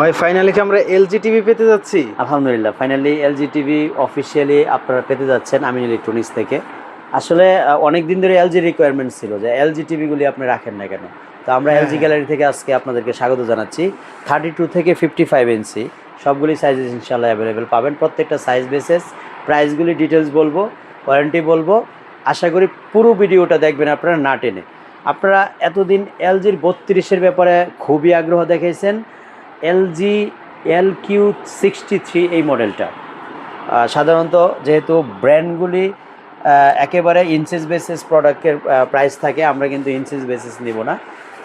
ভাই ফাইনালি কি আমরা এলজি টিভি পেতে যাচ্ছি? আলহামদুলিল্লাহ, ফাইনালি এলজি টিভি অফিসিয়ালি আপনারা পেতে যাচ্ছেন আমিন ইলেকট্রনিক্স থেকে। আসলে অনেক দিন ধরে এলজি রিকোয়ারমেন্ট ছিল যে এলজি টিভিগুলি আপনি রাখেন না কেন। তো আমরা হ্যাঁ, এলজি হ্যাঁ। গ্যালারি থেকে আজকে আপনাদেরকে স্বাগত জানাচ্ছি। 32 থেকে 55 ইঞ্চি সবগুলি সাইজেস ইনশাল্লাহ অ্যাভেলেবেল পাবেন। প্রত্যেকটা সাইজ বেসেস প্রাইসগুলি ডিটেলস বলবো, ওয়ারেন্টি বলবো। আশা করি পুরো ভিডিওটা দেখবেন আপনারা না টেনে। আপনারা এতদিন এলজির 32-এর ব্যাপারে খুবই আগ্রহ দেখিয়েছেন। এলজি LQ63 এই মডেলটা সাধারণত যেহেতু ব্র্যান্ডগুলি একেবারে ইঞ্চেস বেসিস প্রোডাক্টের প্রাইস থাকে, আমরা কিন্তু ইঞ্চেস বেসিস নিব না।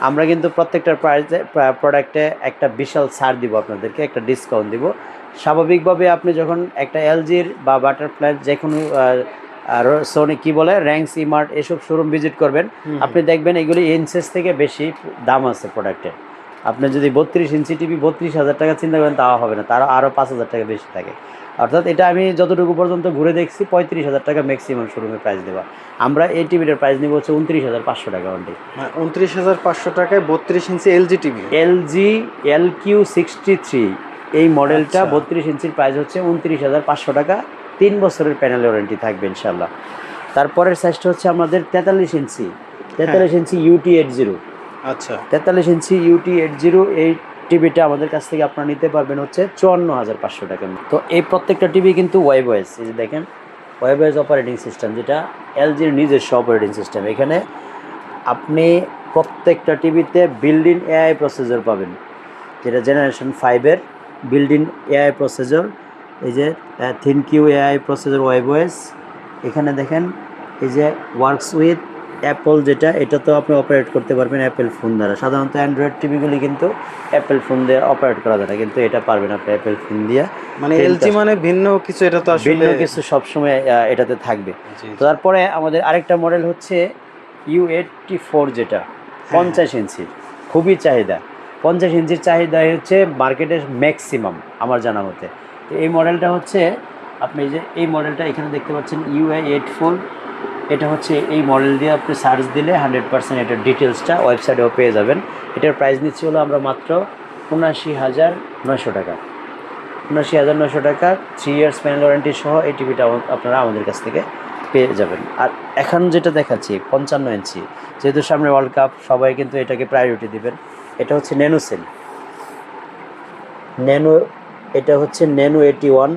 আমরা কিন্তু প্রত্যেকটার প্রাইসে প্রোডাক্টে একটা বিশাল ছাড় দিব, আপনাদেরকে একটা ডিসকাউন্ট দিব। স্বাভাবিকভাবে আপনি যখন একটা এলজির বা বাটারফ্লাই যে কোনো সোনি কী বলে র্যাঙ্ক ইমার্ট এসব শোরুম ভিজিট করবেন, আপনি দেখবেন এগুলি ইঞ্চেস থেকে বেশি দাম আছে প্রোডাক্টের। আপনি যদি 32 ইঞ্চি টিভি 32,000 টাকা চিন্তা করেন তাও হবে না, তারও আরও 5,000 টাকা বেশি থাকে। অর্থাৎ এটা আমি যতটুকু পর্যন্ত ঘুরে দেখছি 35,000 টাকা ম্যাক্সিমাম শোরুমে প্রাইস দেওয়া। আমরা এই টিভিটার প্রাইস নিব হচ্ছে 29,500 টাকা অনলি। 29,500 টাকায় 32 ইঞ্চি এলজি টিভি। এলজি LQ63 এই মডেলটা আচ্ছা। 32 ইঞ্চির প্রাইস হচ্ছে 29,500 টাকা। 3 বছরের প্যানেল ওয়ারেন্টি থাকবে ইনশাল্লাহ। তারপরের সাইজটা হচ্ছে আমাদের 43 ইঞ্চি 43 ইঞ্চি UT80। আচ্ছা। 43 ইঞ্চি UT80 এই টিভিটা আমাদের কাছ থেকে আপনারা নিতে পারবেন হচ্ছে 54,500 টাকা। তো এই প্রত্যেকটা টিভি কিন্তু ওয়েবওয়েস, এই যে দেখেন ওয়েবওয়েস অপারেটিং সিস্টেম, যেটা এলজির নিজস্ব অপারেটিং সিস্টেম। এখানে আপনি প্রত্যেকটা টিভিতে বিল্ড ইন এআই প্রসেসর পাবেন, যেটা জেনারেশন 5-এর বিল্ড ইন এআই প্রসেসর। এই যে থিনকিউ এআই প্রসেসর ওয়েবওয়েস। এখানে দেখেন এই যে ওয়ার্কস উইথ অ্যাপল, যেটা এটা তো আপনি অপারেট করতে পারবেন অ্যাপেল ফোন দ্বারা। সাধারণত অ্যান্ড্রয়েড টিভিগুলি কিন্তু অ্যাপেল ফোন দিয়ে অপারেট করা যায় না, কিন্তু এটা পারবেন আপনি অ্যাপেল ফোন দিয়ে। মানে এলজি মানে ভিন্ন কিছু, এটা তো আসলে ভিন্ন কিছু সবসময় এটাতে থাকবে। জি, জি। তো তারপরে আমাদের আরেকটা মডেল হচ্ছে U84, যেটা 50 ইঞ্চির খুবই চাহিদা। 50 ইঞ্চির চাহিদা হচ্ছে মার্কেটের ম্যাক্সিমাম আমার জানা মতে। তো এই মডেলটা হচ্ছে আপনি যে এই মডেলটা এখানে দেখতে পাচ্ছেন UI84, এটা হচ্ছে এই মডেল দিয়ে আপনি সার্চ দিলে 100% এটার ডিটেলসটা ওয়েবসাইটেও পেয়ে যাবেন। এটার প্রাইস নিচ্ছি হলো আমরা মাত্র 79,900 টাকা। 79,900 টাকা 3 ইয়ার্স প্যানেল ওয়ারেন্টি সহ এই টিভিটা আপনারা আমাদের কাছ থেকে পেয়ে যাবেন। আর এখন যেটা দেখাচ্ছি 55 ইঞ্চি, যেহেতু সামনে ওয়ার্ল্ড কাপ সবাই কিন্তু এটাকে প্রায়োরিটি দিবেন। এটা হচ্ছে ন্যানো, এটা হচ্ছে ন্যানো 81।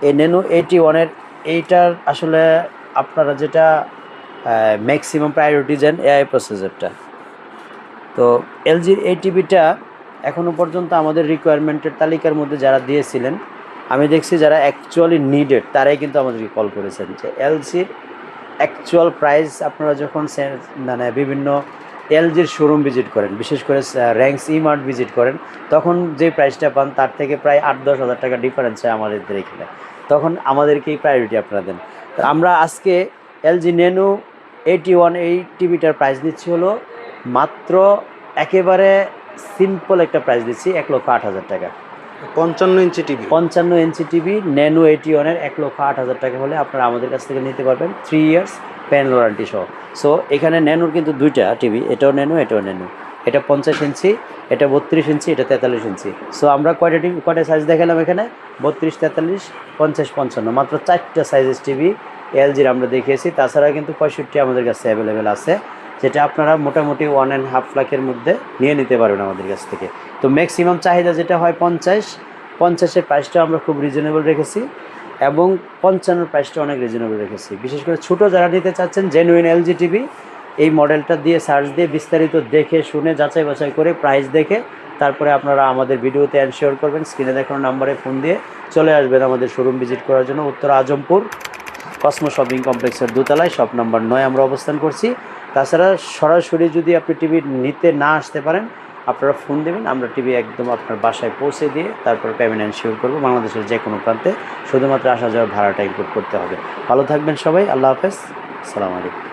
এই ন্যানো 81-এর এইটার আসলে আপনারা যেটা ম্যাক্সিমাম প্রায়োরিটি দেন এআই প্রসেসরটা। তো এলজির এই টিভিটা এখনও পর্যন্ত আমাদের রিকোয়ারমেন্টের তালিকার মধ্যে যারা দিয়েছিলেন, আমি দেখছি যারা অ্যাকচুয়ালি নিডেড তারাই কিন্তু আমাদেরকে কল করেছেন যে এলজির অ্যাকচুয়াল প্রাইস আপনারা যখন মানে বিভিন্ন এলজির শোরুম ভিজিট করেন, বিশেষ করে র্যাঙ্কস ইমার্ট ভিজিট করেন, তখন যে প্রাইসটা পান তার থেকে প্রায় 8-10 হাজার টাকা ডিফারেন্স হয় আমাদের এখানে। তখন আমাদেরকেই প্রায়োরিটি আপনারা দেন। তো আমরা আজকে এলজি ন্যানো 81 এই টিভিটার প্রাইস দিচ্ছি হলো মাত্র একেবারে সিম্পল একটা প্রাইস দিচ্ছি 1,08,000 টাকা। 55 inch TV. 55 inch TV nano 81-এর 1,08,000 টাকা হলে আপনারা আমাদের কাছ থেকে নিতে পারবেন 3 ইয়ার্স প্যানেল ওয়ারেন্টি সহ। সো এখানে ন্যানোর কিন্তু দুইটা টিভি, এটাও ন্যানো এটাও ন্যানো। এটা 50 ইঞ্চি, এটা 32 ইঞ্চি, এটা 43 ইঞ্চি। সো আমরা কয়টা সাইজ দেখালাম এখানে? 32, 43, 50, 55, মাত্র 4টা সাইজের টিভি এলজির আমরা দেখিয়েছি। তাছাড়া কিন্তু 65 আমাদের কাছে অ্যাভেলেবেল আছে, যেটা আপনারা মোটামুটি 1.5 লাখের মধ্যে নিয়ে নিতে পারবেন আমাদের কাছ থেকে। তো ম্যাক্সিমাম চাহিদা যেটা হয় 50-এর প্রাইসটা আমরা খুব রিজনেবল রেখেছি, এবং 55-এর প্রাইসটা অনেক রিজনেবল রেখেছি। বিশেষ করে ছোটো যারা নিতে চাচ্ছেন জেনুইন এলজি টিভি, এই মডেলটা দিয়ে সার্চ দিয়ে বিস্তারিত দেখে শুনে যাচাই বাছাই করে প্রাইস দেখে তারপরে আপনারা আমাদের ভিডিওতে এনশিওর করবেন। স্ক্রিনে দেখানো নাম্বারে ফোন দিয়ে চলে আসবেন আমাদের শোরুম ভিজিট করার জন্য। উত্তর আজমপুর কসমো শপিং কমপ্লেক্সের দোতলায় শপ নাম্বার 9 আমরা অবস্থান করছি। তাছাড়া সরাসরি যদি আপনি টিভি নিতে না আসতে পারেন, আপনারা ফোন দেবেন, আমরা টিভি একদম আপনার বাসায় পৌঁছে দিয়ে তারপর পেমেন্ট এনশিওর করবো। বাংলাদেশের যে কোনো প্রান্তে, শুধুমাত্র আসা যাওয়ার ভাড়াটা ইনক্লুড করতে হবে। ভালো থাকবেন সবাই, আল্লাহ হাফেজ, আসসালামু আলাইকুম।